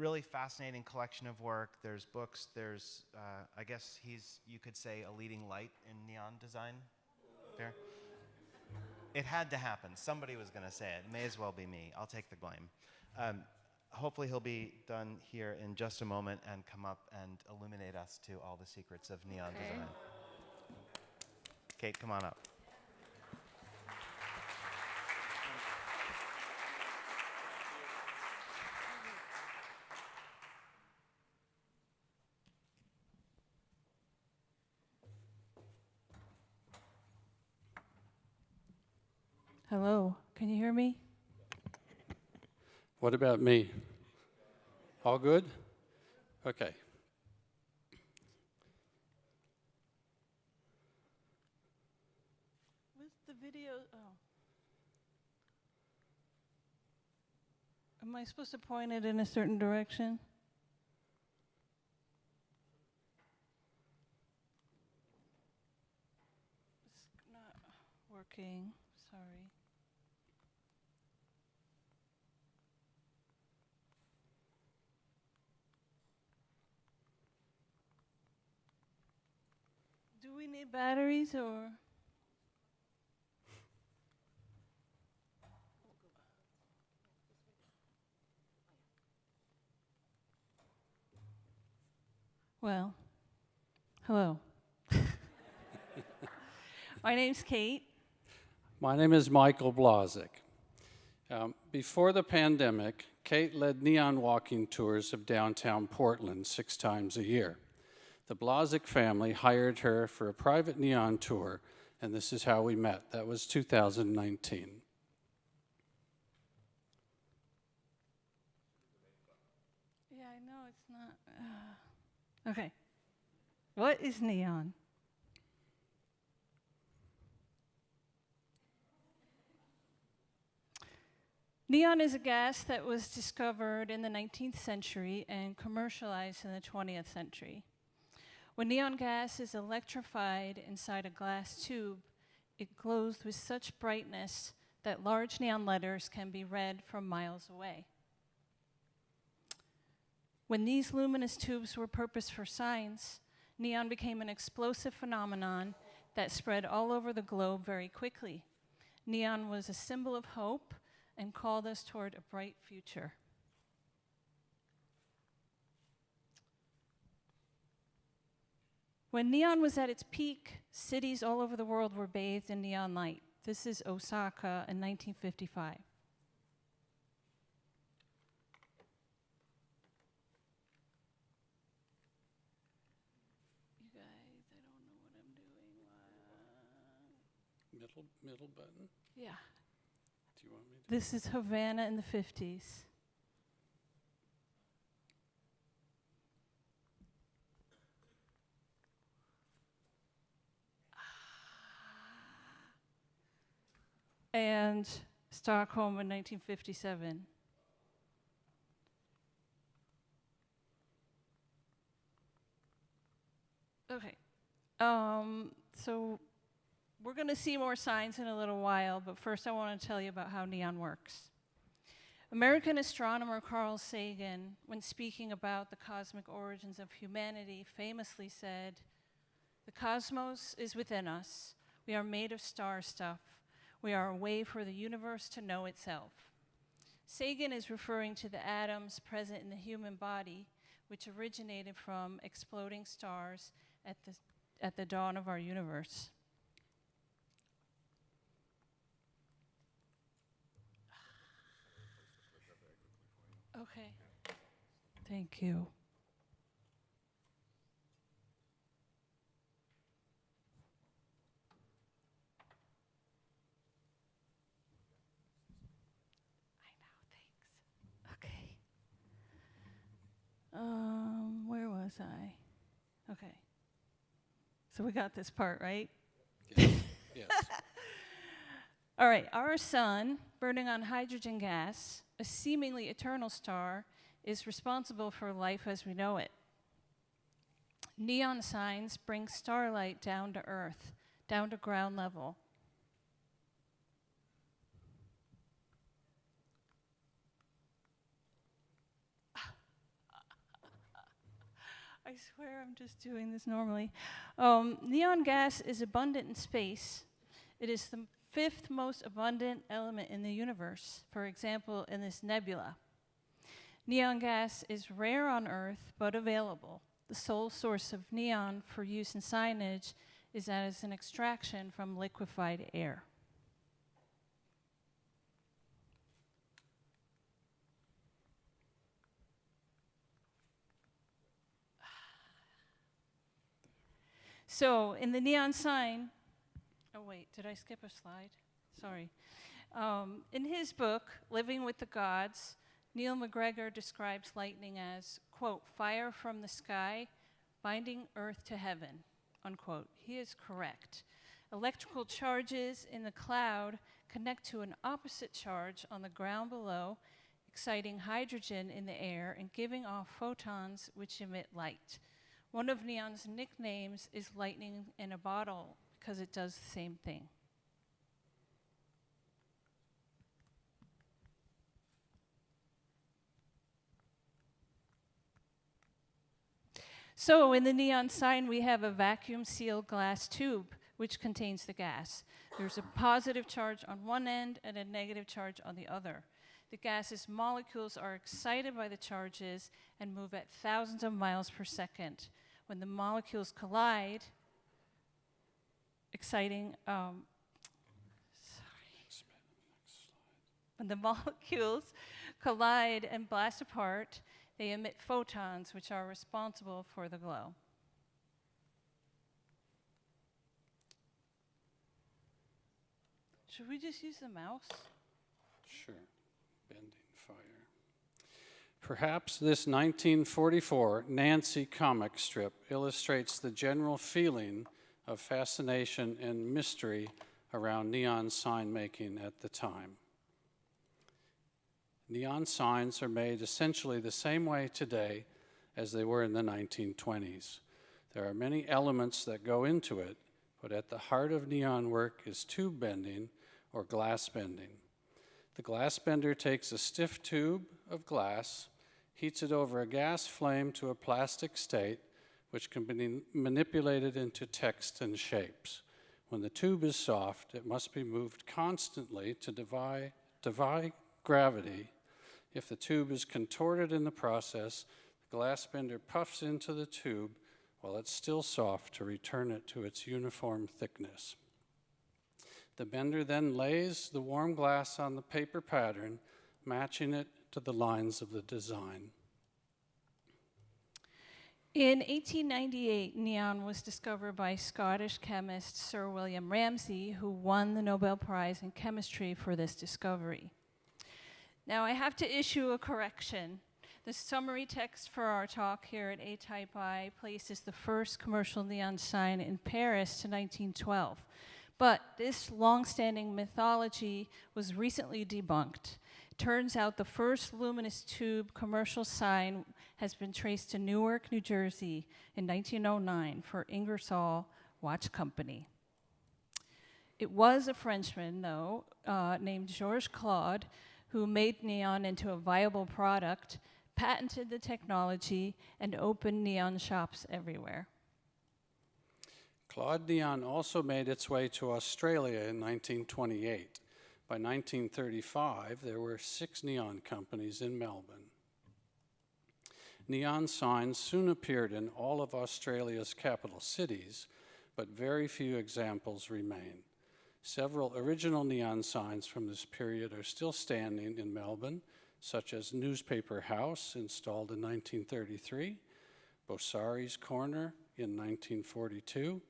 really fascinating collection of work. There's books. There's, I guess you could say, a leading light in neon design. Fair? It had to happen. Somebody was going to say it. It may as well be me. I'll take the blame. Hopefully he'll be done here in just a moment and come up and illuminate us to all the secrets of neon design. Kate, come on up. Hello, can you hear me? What about me? All good? Okay. What's the video? Oh. Am I supposed to point it in a certain direction? It's not working, sorry. Do we need batteries or? Well, hello. My name's Kate. My name is Michael Blazek. Before the pandemic, Kate led neon walking tours of downtown Portland 6 times a year. The Blazek family hired her for a private neon tour, and this is how we met. That was 2019. Yeah, I know it's not. Okay. What is neon? Neon is a gas that was discovered in the 19th century and commercialized in the 20th century. When neon gas is electrified inside a glass tube, it glows with such brightness that large neon letters can be read from miles away. When these luminous tubes were purposed for signs, neon became an explosive phenomenon that spread all over the globe very quickly. Neon was a symbol of hope and called us toward a bright future. When neon was at its peak, cities all over the world were bathed in neon light. This is Osaka in 1955. You guys, I don't know what I'm doing. Middle button? Yeah. Do you want me to? This is Havana in the 50s. And Stockholm in 1957. Okay. So we're going to see more signs in a little while, but first I want to tell you about how neon works. American astronomer Carl Sagan, when speaking about the cosmic origins of humanity, famously said, "The cosmos is within us. We are made of star stuff. We are a way for the universe to know itself." Sagan is referring to the atoms present in the human body, which originated from exploding stars at the dawn of our universe. Okay. Thank you. Okay. Where was I? Okay. So we got this part, right? Yes. Yes. All right. Our sun, burning on hydrogen gas, a seemingly eternal star, is responsible for life as we know it. Neon signs bring starlight down to earth, down to ground level. I swear I'm just doing this normally. Neon gas is abundant in space. It is the fifth most abundant element in the universe, for example, in this nebula. Neon gas is rare on Earth, but available. The sole source of neon for use in signage is as an extraction from liquefied air. So in the neon sign, oh wait, did I skip a slide? Sorry. In his book, Living with the Gods, Neil MacGregor describes lightning as, quote, fire from the sky, binding earth to heaven, unquote. He is correct. Electrical charges in the cloud connect to an opposite charge on the ground below, exciting hydrogen in the air and giving off photons which emit light. One of neon's nicknames is lightning in a bottle because it does the same thing. So in the neon sign, we have a vacuum-sealed glass tube which contains the gas. There's a positive charge on one end and a negative charge on the other. The gas's molecules are excited by the charges and move at thousands of miles per second. When the molecules collide, when the molecules collide and blast apart, they emit photons, which are responsible for the glow. Should we just use the mouse? Sure. Bending fire. Perhaps this 1944 Nancy comic strip illustrates the general feeling of fascination and mystery around neon sign making at the time. Neon signs are made essentially the same way today as they were in the 1920s. There are many elements that go into it, but at the heart of neon work is tube bending or glass bending. The glass bender takes a stiff tube of glass, heats it over a gas flame to a plastic state, which can be manipulated into text and shapes. When the tube is soft, it must be moved constantly to defy gravity. If the tube is contorted in the process, the glass bender puffs into the tube while it's still soft to return it to its uniform thickness. The bender then lays the warm glass on the paper pattern, matching it to the lines of the design. In 1898, neon was discovered by Scottish chemist Sir William Ramsay, who won the Nobel Prize in Chemistry for this discovery. Now, I have to issue a correction. The summary text for our talk here at ATypI places the first commercial neon sign in Paris to 1912. But this long-standing mythology was recently debunked. Turns out the first luminous tube commercial sign has been traced to Newark, New Jersey in 1909 for Ingersoll Watch Company. It was a Frenchman, though, named Georges Claude, who made neon into a viable product, patented the technology, and opened neon shops everywhere. Claude Neon also made its way to Australia in 1928. By 1935, there were 6 neon companies in Melbourne. Neon signs soon appeared in all of Australia's capital cities, but very few examples remain. Several original neon signs from this period are still standing in Melbourne, such as Newspaper House, installed in 1933, Bosari's Corner in 1942,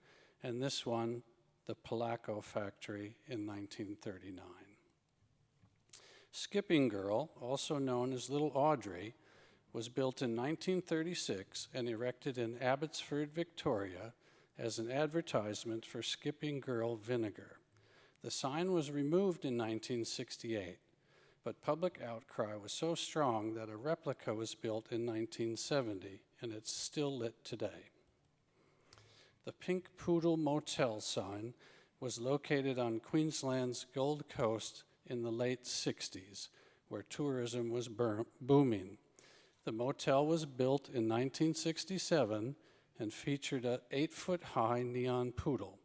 and this one, the Palaco Factory in 1939. Skipping Girl, also known as Little Audrey, was built in 1936 and erected in Abbotsford, Victoria, as an advertisement for Skipping Girl vinegar. The sign was removed in 1968, but public outcry was so strong that a replica was built in 1970, and it's still lit today. The Pink Poodle Motel sign was located on Queensland's Gold Coast in the late 60s, where tourism was booming. The motel was built in 1967 and featured an 8-foot-high neon poodle.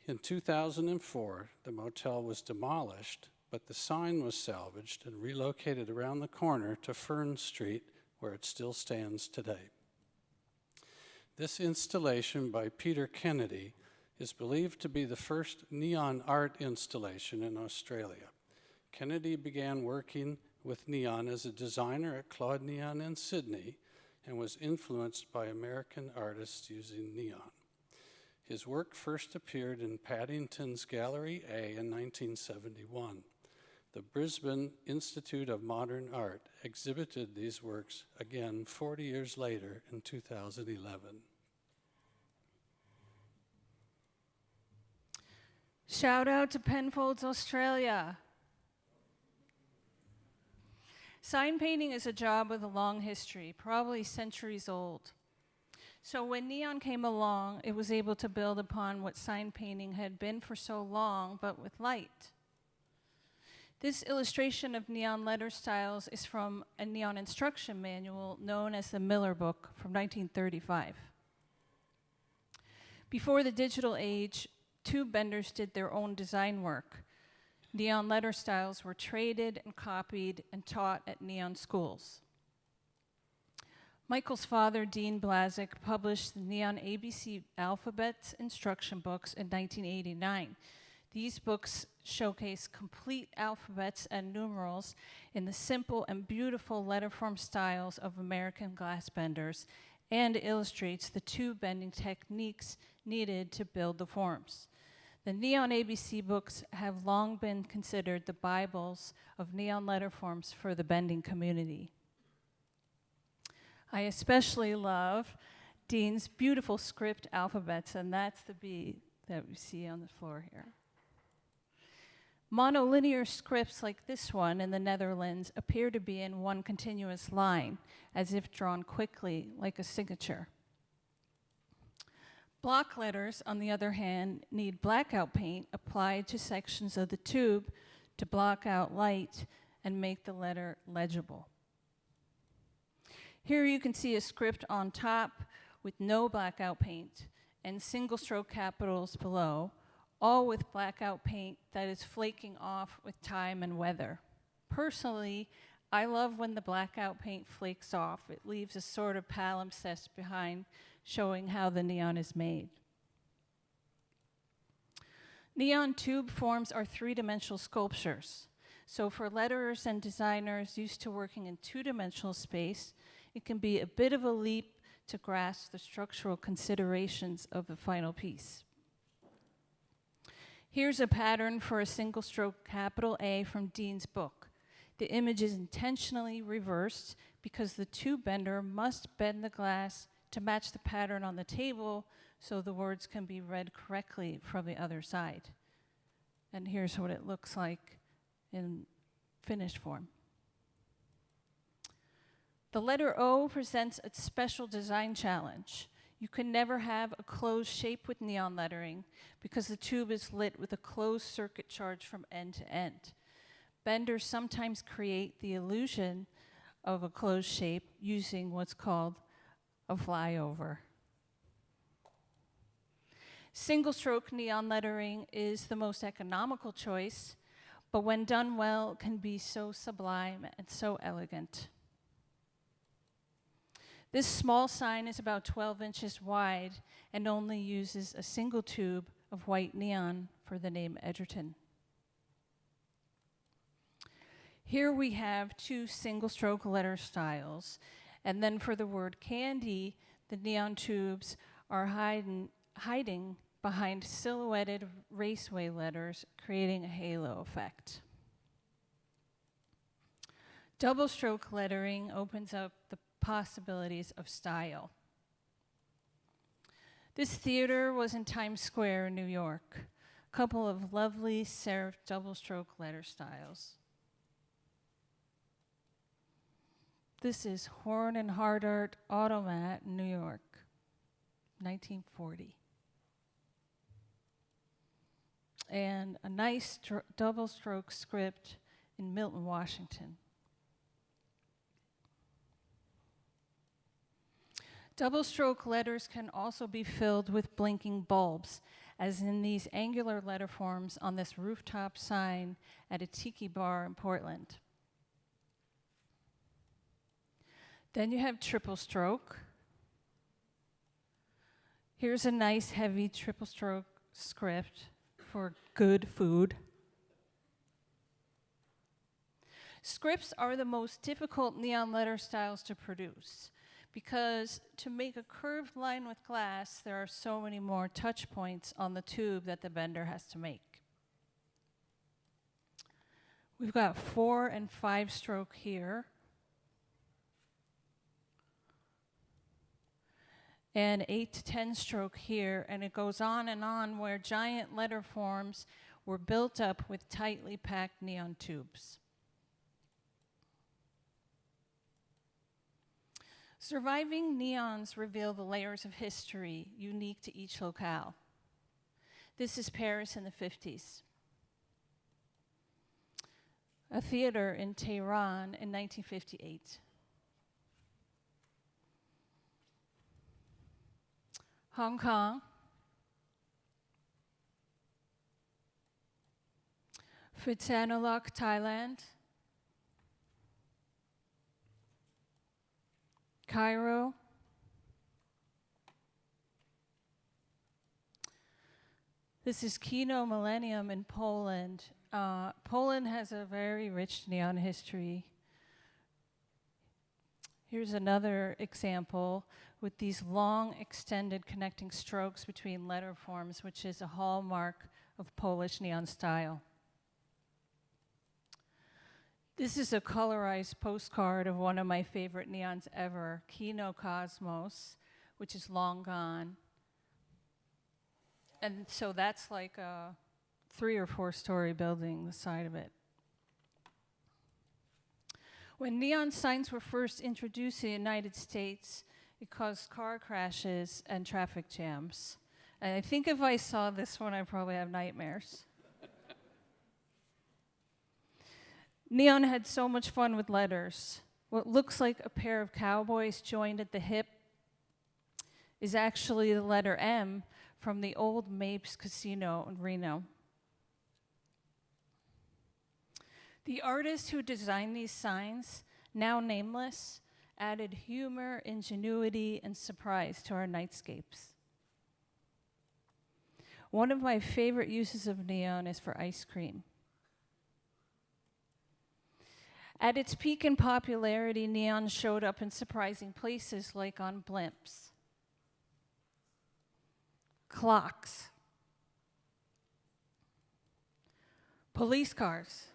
In 2004, the motel was demolished, but the sign was salvaged and relocated around the corner to Fern Street, where it still stands today. This installation by Peter Kennedy is believed to be the first neon art installation in Australia. Kennedy began working with neon as a designer at Claude Neon in Sydney and was influenced by American artists using neon. His work first appeared in Paddington's Gallery A in 1971. The Brisbane Institute of Modern Art exhibited these works again 40 years later in 2011. Shout out to Penfolds Australia. Sign painting is a job with a long history, probably centuries old. So when neon came along, it was able to build upon what sign painting had been for so long, but with light. This illustration of neon letter styles is from a neon instruction manual known as the Miller Book from 1935. Before the digital age, tube benders did their own design work. Neon letter styles were traded and copied and taught at neon schools. Michael's father, Dean Blazek, published the Neon ABC Alphabets instruction books in 1989. These books showcase complete alphabets and numerals in the simple and beautiful letterform styles of American glass benders and illustrates the tube bending techniques needed to build the forms. The Neon ABC books have long been considered the Bibles of neon letterforms for the bending community. I especially love Dean's beautiful script alphabets, and that's the B that we see on the floor here. Monolinear scripts like this one in the Netherlands appear to be in one continuous line, as if drawn quickly, like a signature. Block letters, on the other hand, need blackout paint applied to sections of the tube to block out light and make the letter legible. Here you can see a script on top with no blackout paint and single-stroke capitals below, all with blackout paint that is flaking off with time and weather. Personally, I love when the blackout paint flakes off. It leaves a sort of palimpsest behind, showing how the neon is made. Neon tube forms are three-dimensional sculptures. So for letterers and designers used to working in two-dimensional space, it can be a bit of a leap to grasp the structural considerations of the final piece. Here's a pattern for a single-stroke capital A from Dean's book. The image is intentionally reversed because the tube bender must bend the glass to match the pattern on the table so the words can be read correctly from the other side. And here's what it looks like in finished form. The letter O presents a special design challenge. You can never have a closed shape with neon lettering because the tube is lit with a closed circuit charge from end to end. Benders sometimes create the illusion of a closed shape using what's called a flyover. Single-stroke neon lettering is the most economical choice, but when done well, can be so sublime and so elegant. This small sign is about 12 inches wide and only uses a single tube of white neon for the name Edgerton. Here we have two single-stroke letter styles, and then for the word candy, the neon tubes are hiding behind silhouetted raceway letters, creating a halo effect. Double-stroke lettering opens up the possibilities of style. This theater was in Times Square in New York. A couple of lovely serif double-stroke letter styles. This is Horn and Hardart Automat in New York, 1940. And a nice double-stroke script in Milton, Washington. Double stroke letters can also be filled with blinking bulbs, as in these angular letter forms on this rooftop sign at a tiki bar in Portland. Then you have triple stroke. Here's a nice heavy triple stroke script for good food. Scripts are the most difficult neon letter styles to produce because to make a curved line with glass, there are so many more touch points on the tube that the vendor has to make. We've got 4 and 5 stroke here. And 8 to 10 stroke here, and it goes on where giant letter forms were built up with tightly packed neon tubes. Surviving neons reveal the layers of history unique to each locale. This is Paris in the 50s. A theater in Tehran in 1958. Hong Kong. Phitsanulok, Thailand. Cairo. This is Kino Millennium in Poland. Poland has a very rich neon history. Here's another example with these long extended connecting strokes between letter forms, which is a hallmark of Polish neon style. This is a colorized postcard of one of my favorite neons ever, Kino Cosmos, which is long gone. And so that's like a 3 or 4 story building, the side of it. When neon signs were first introduced in the United States, it caused car crashes and traffic jams. And I think if I saw this one, I'd probably have nightmares. Neon had so much fun with letters. What looks like a pair of cowboys joined at the hip is actually the letter M from the old Mapes Casino in Reno. The artist who designed these signs, now nameless, added humor, ingenuity, and surprise to our nightscapes. One of my favorite uses of neon is for ice cream. At its peak in popularity, neon showed up in surprising places like on blimps, clocks, police cars,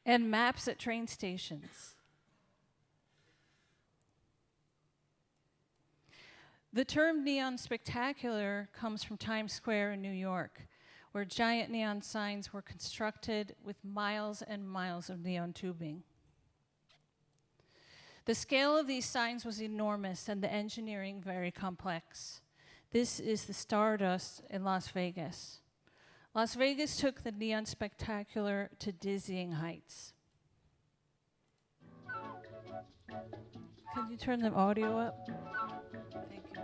and maps at train stations. The term neon spectacular comes from Times Square in New York, where giant neon signs were constructed with miles and miles of neon tubing. The scale of these signs was enormous and the engineering very complex. This is the Stardust in Las Vegas. Las Vegas took the neon spectacular to dizzying heights. Can you turn the audio up? Thank you.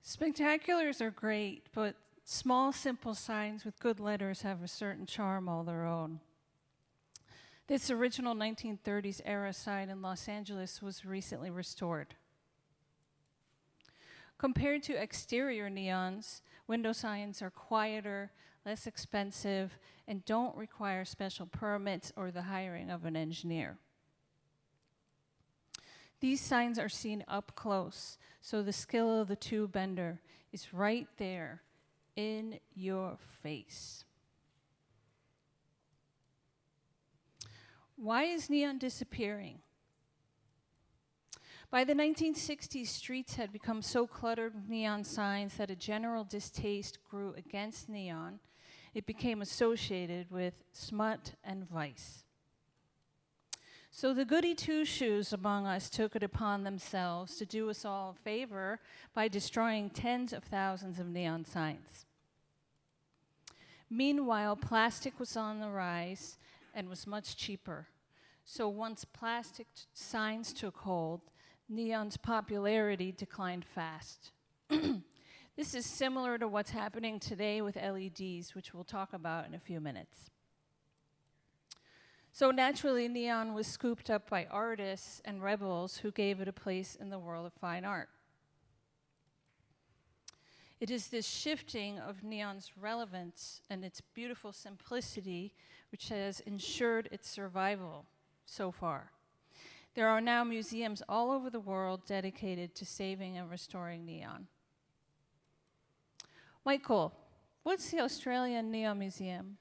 Spectaculars are great, but small, simple signs with good letters have a certain charm all their own. This original 1930s era sign in Los Angeles was recently restored. Compared to exterior neons, window signs are quieter, less expensive, and don't require special permits or the hiring of an engineer. These signs are seen up close, so the skill of the tube bender is right there in your face. Why is neon disappearing? By the 1960s, streets had become so cluttered with neon signs that a general distaste grew against neon. It became associated with smut and vice. So the goody two-shoes among us took it upon themselves to do us all a favor by destroying tens of thousands of neon signs. Meanwhile, plastic was on the rise and was much cheaper. So once plastic signs took hold, neon's popularity declined fast. This is similar to what's happening today with LEDs, which we'll talk about in a few minutes. So naturally, neon was scooped up by artists and rebels who gave it a place in the world of fine art. It is this shifting of neon's relevance and its beautiful simplicity which has ensured its survival so far. There are now museums all over the world dedicated to saving and restoring neon. Michael, what's the Australian Neon Museum?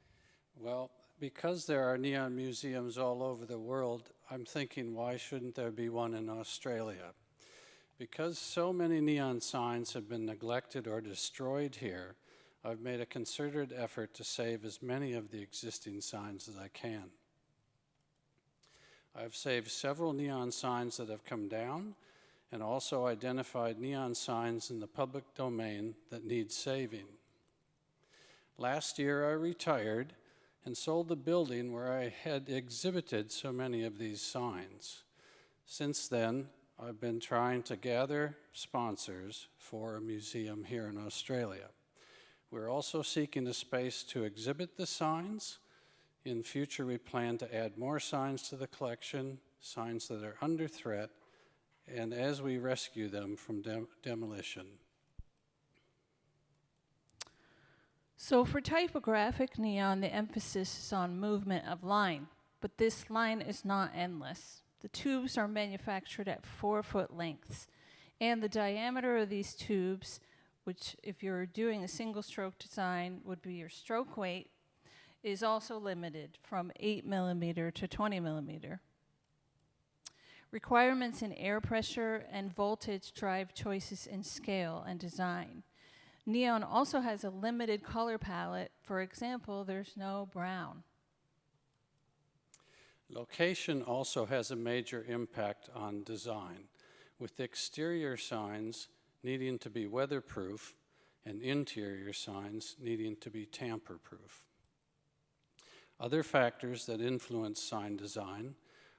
Well, because there are neon museums all over the world, I'm thinking, why shouldn't there be one in Australia? Because so many neon signs have been neglected or destroyed here, I've made a concerted effort to save as many of the existing signs as I can. I've saved several neon signs that have come down, and also identified neon signs in the public domain that need saving. Last year I retired and sold the building where I had exhibited so many of these signs. Since then, I've been trying to gather sponsors for a museum here in Australia. We're also seeking a space to exhibit the signs. In future, we plan to add more signs to the collection, signs that are under threat, and as we rescue them from demolition. So for typographic neon, the emphasis is on movement of line, but this line is not endless. The tubes are manufactured at 4-foot lengths, and the diameter of these tubes, which if you're doing a single stroke design would be your stroke weight, is also limited from 8 millimeter to 20 millimeter. Requirements in air pressure and voltage drive choices in scale and design. Neon also has a limited color palette. For example, there's no brown. Location also has a major impact on design, with exterior signs needing to be weatherproof and interior signs needing to be tamper-proof. Other factors that influence sign design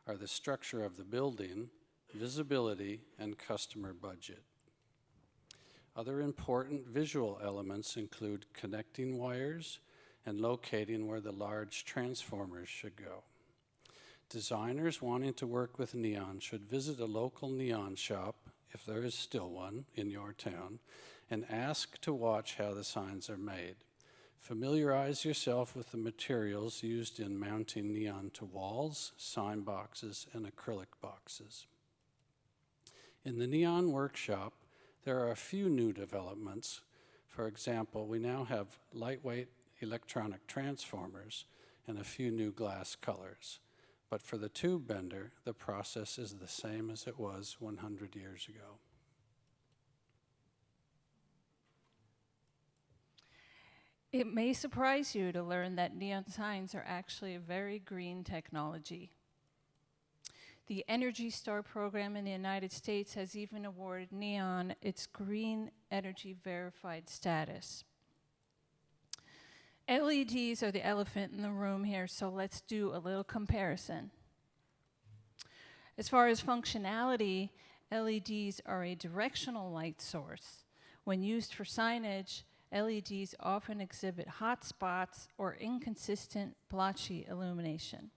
are the structure of the building, visibility, and customer budget. Other important visual elements include connecting wires and locating where the large transformers should go. Designers wanting to work with neon should visit a local neon shop, if there is still one in your town, and ask to watch how the signs are made. Familiarize yourself with the materials used in mounting neon to walls, sign boxes, and acrylic boxes. In the neon workshop, there are a few new developments. For example, we now have lightweight electronic transformers and a few new glass colors. But for the tube bender, the process is the same as it was 100 years ago. It may surprise you to learn that neon signs are actually a very green technology. The Energy Star program in the United States has even awarded neon its Green Energy Verified status. LEDs are the elephant in the room here, so let's do a little comparison. As far as functionality, LEDs are a directional light source, When used for signage, LEDs often exhibit hot spots or inconsistent, blotchy illumination.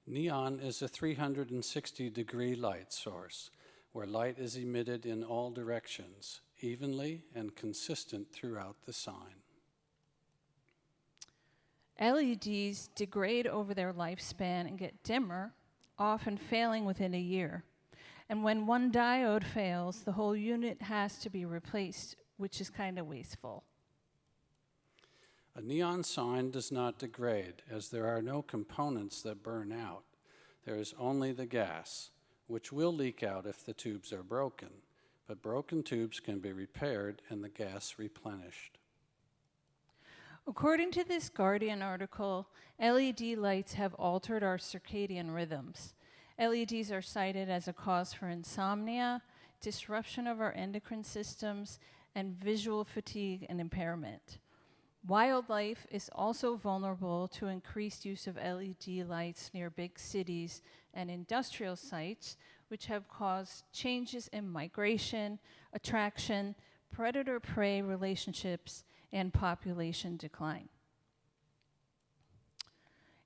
Neon is a 360-degree light source, where light is emitted in all directions, evenly and consistent throughout the sign. LEDs degrade over their lifespan and get dimmer, often failing within a year. And when one diode fails, the whole unit has to be replaced, which is kind of wasteful. A neon sign does not degrade, as there are no components that burn out. There is only the gas, which will leak out if the tubes are broken, but broken tubes can be repaired and the gas replenished. According to this Guardian article, LED lights have altered our circadian rhythms. LEDs are cited as a cause for insomnia, disruption of our endocrine systems, and visual fatigue and impairment. Wildlife is also vulnerable to increased use of LED lights near big cities and industrial sites, which have caused changes in migration, attraction, predator-prey relationships, and population decline.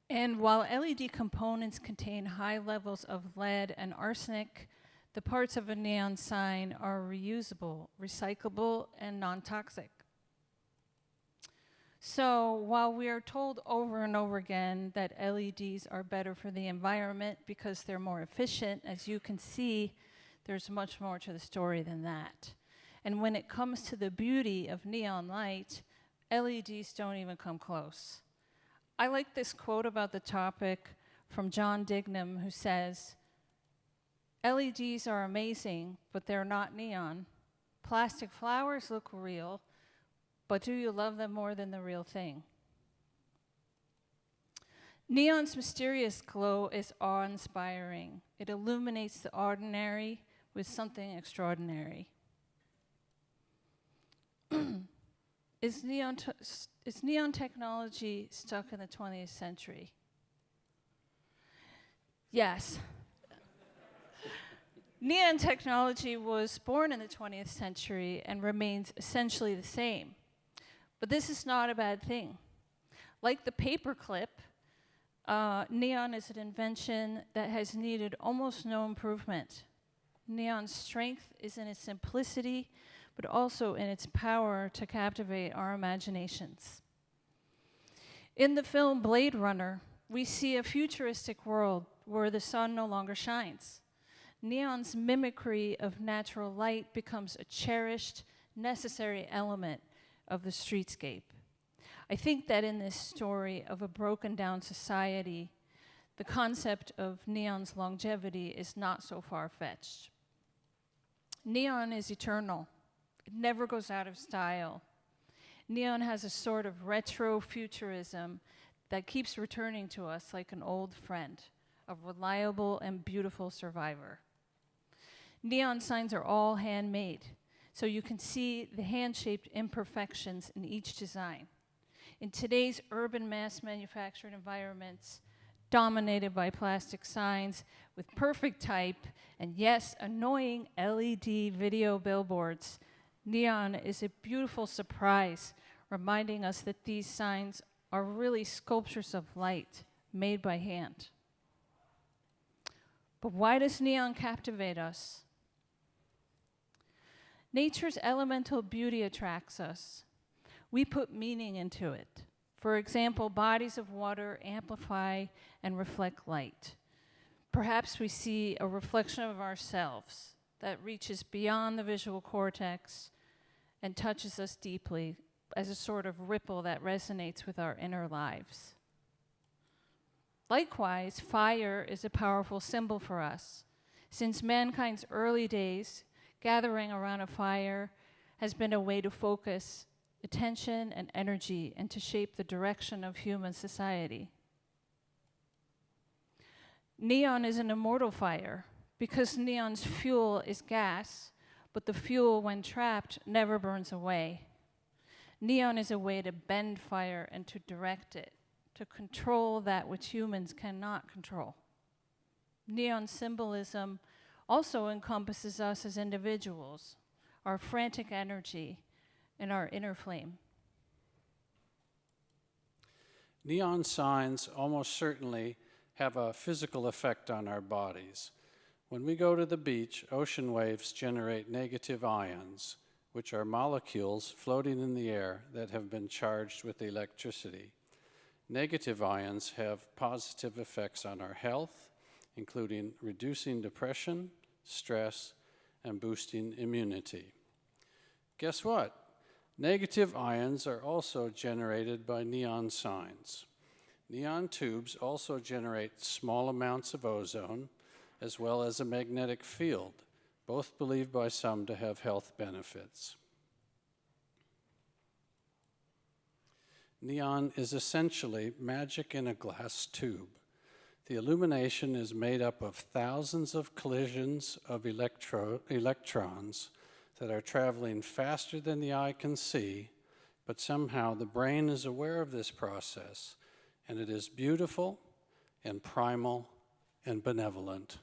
And while LED components contain high levels of lead and arsenic, the parts of a neon sign are reusable, recyclable, and non-toxic. So while we are told over and over again that LEDs are better for the environment because they're more efficient, as you can see, there's much more to the story than that. And when it comes to the beauty of neon light, LEDs don't even come close. I like this quote about the topic from John Dignam, who says, "LEDs are amazing, but they're not neon. Plastic flowers look real, but do you love them more than the real thing?" Neon's mysterious glow is awe-inspiring. It illuminates the ordinary with something extraordinary. Is neon technology stuck in the 20th century? Yes. Neon technology was born in the 20th century and remains essentially the same. But this is not a bad thing. Like the paperclip, neon is an invention that has needed almost no improvement. Neon's strength is in its simplicity, but also in its power to captivate our imaginations. In the film Blade Runner, we see a futuristic world where the sun no longer shines. Neon's mimicry of natural light becomes a cherished, necessary element of the streetscape. I think that in this story of a broken down society, the concept of neon's longevity is not so far-fetched. Neon is eternal. It never goes out of style. Neon has a sort of retro futurism that keeps returning to us like an old friend, a reliable and beautiful survivor. Neon signs are all handmade, so you can see the hand-shaped imperfections in each design. In today's urban mass-manufactured environments, dominated by plastic signs with perfect type and, yes, annoying LED video billboards, neon is a beautiful surprise, reminding us that these signs are really sculptures of light made by hand. But why does neon captivate us? Nature's elemental beauty attracts us. We put meaning into it. For example, bodies of water amplify and reflect light. Perhaps we see a reflection of ourselves that reaches beyond the visual cortex and touches us deeply as a sort of ripple that resonates with our inner lives. Likewise, fire is a powerful symbol for us. Since mankind's early days, gathering around a fire has been a way to focus attention and energy and to shape the direction of human society. Neon is an immortal fire because neon's fuel is gas, but the fuel, when trapped, never burns away. Neon is a way to bend fire and to direct it, to control that which humans cannot control. Neon symbolism also encompasses us as individuals, our frantic energy, and our inner flame. Neon signs almost certainly have a physical effect on our bodies. When we go to the beach, ocean waves generate negative ions, which are molecules floating in the air that have been charged with electricity. Negative ions have positive effects on our health, including reducing depression, stress, and boosting immunity. Guess what? Negative ions are also generated by neon signs. Neon tubes also generate small amounts of ozone, as well as a magnetic field, both believed by some to have health benefits. Neon is essentially magic in a glass tube. The illumination is made up of thousands of collisions of electrons that are traveling faster than the eye can see, but somehow the brain is aware of this process, and it is beautiful and primal and benevolent.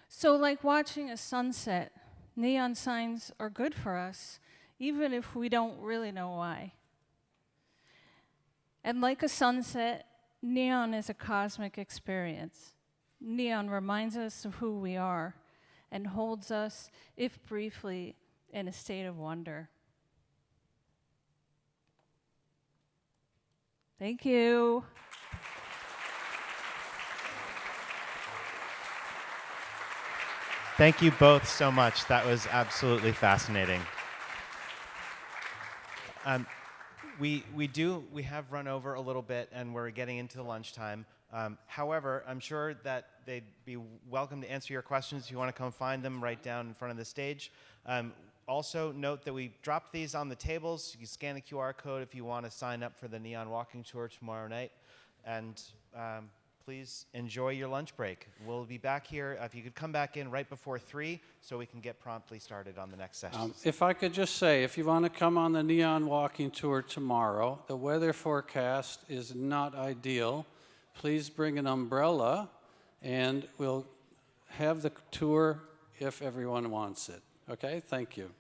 So like watching a sunset, neon signs are good for us, even if we don't really know why. And like a sunset, neon is a cosmic experience. Neon reminds us of who we are and holds us, if briefly, in a state of wonder. Thank you. Thank you both so much. That was absolutely fascinating. We have run over a little bit, and we're getting into lunchtime. However, I'm sure that they'd be welcome to answer your questions. If you want to come find them right down in front of the stage. Also, note that we dropped these on the tables. You can scan the QR code if you want to sign up for the Neon Walking Tour tomorrow night. And please enjoy your lunch break. We'll be back here. If you could come back in right before 3 so we can get promptly started on the next session. If I could just say, if you want to come on the Neon Walking Tour tomorrow, the weather forecast is not ideal. Please bring an umbrella, and we'll have the tour if everyone wants it. Okay? Thank you.